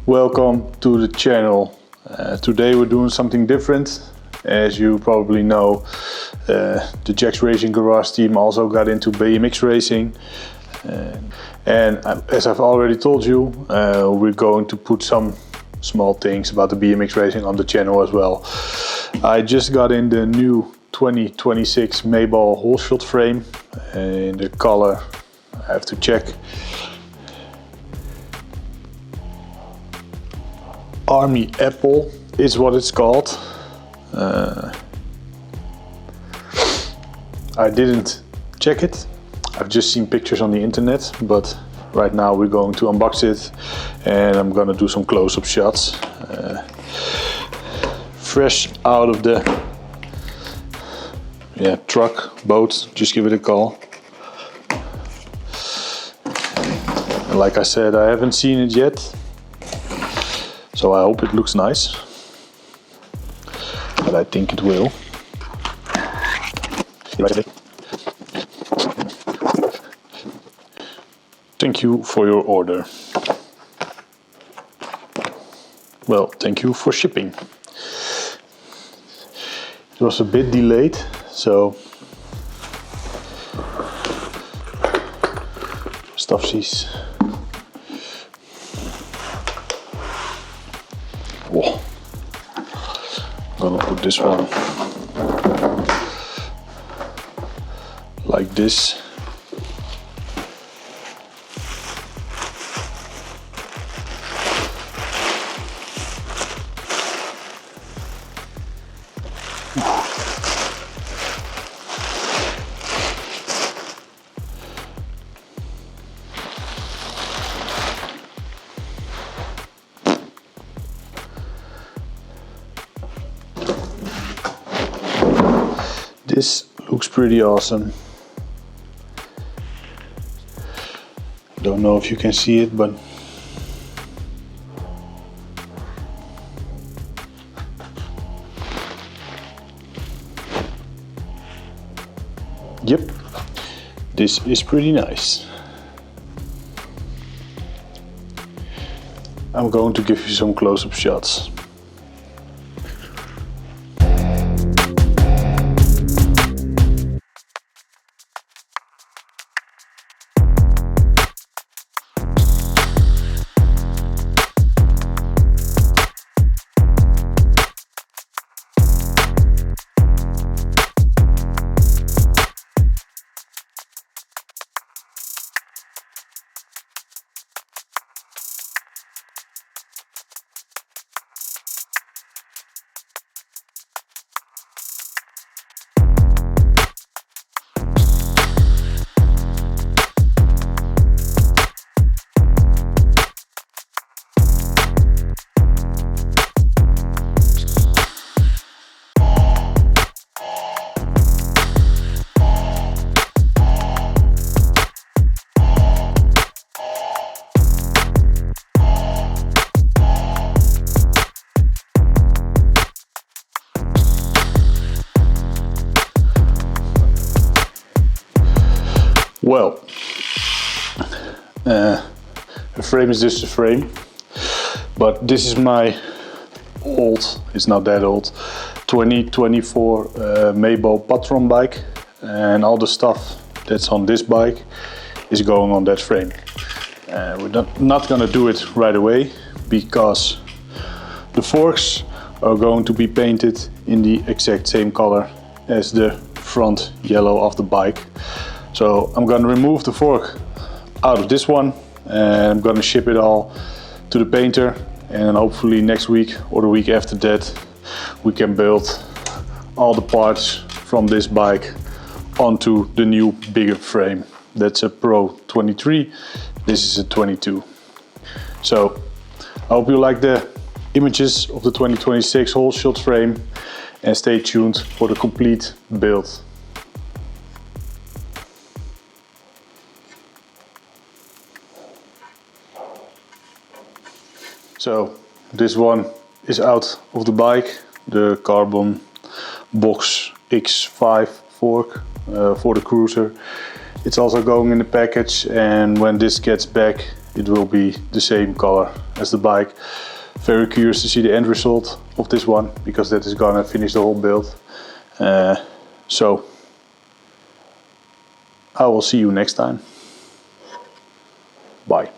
Welcome to the channel. Today we're doing something different. As you probably know, the Jack's Racing Garage team also got into BMX racing. And as I've already told you, we're going to put some small things about the BMX racing on the channel as well. I just got in the new 2026 Meybo Holeshot frame, and the color I have to check. Army Apple is what it's called. I didn't check it. I've just seen pictures on the internet, but right now we're going to unbox it and I'm gonna do some close-up shots. Fresh out of the truck, boat, just give it a call. And like I said, I haven't seen it yet, so I hope it looks nice, but I think it will. Thank you for your order. Well, thank you for shipping. It was a bit delayed, so stuffsies. Whoa. I'm gonna put this one like this. This looks pretty awesome. Don't know if you can see it, but yep, this is pretty nice. I'm going to give you some close-up shots. Well, a frame is just a frame, but this is my old, it's not that old, 2024 Meybo Patron bike, and all the stuff that's on this bike is going on that frame. We're not gonna do it right away because the forks are going to be painted in the exact same color as the front yellow of the bike. So I'm gonna remove the fork out of this one and I'm gonna ship it all to the painter, and hopefully next week or the week after that we can build all the parts from this bike onto the new bigger frame. That's a Pro 23, this is a 22. So I hope you like the images of the 2026 Holeshot frame and stay tuned for the complete build. So this one is out of the bike, the carbon box X5 fork for the cruiser. It's also going in the package, and when this gets back it will be the same color as the bike. Very curious to see the end result of this one, because that is gonna finish the whole build. So I will see you next time. Bye.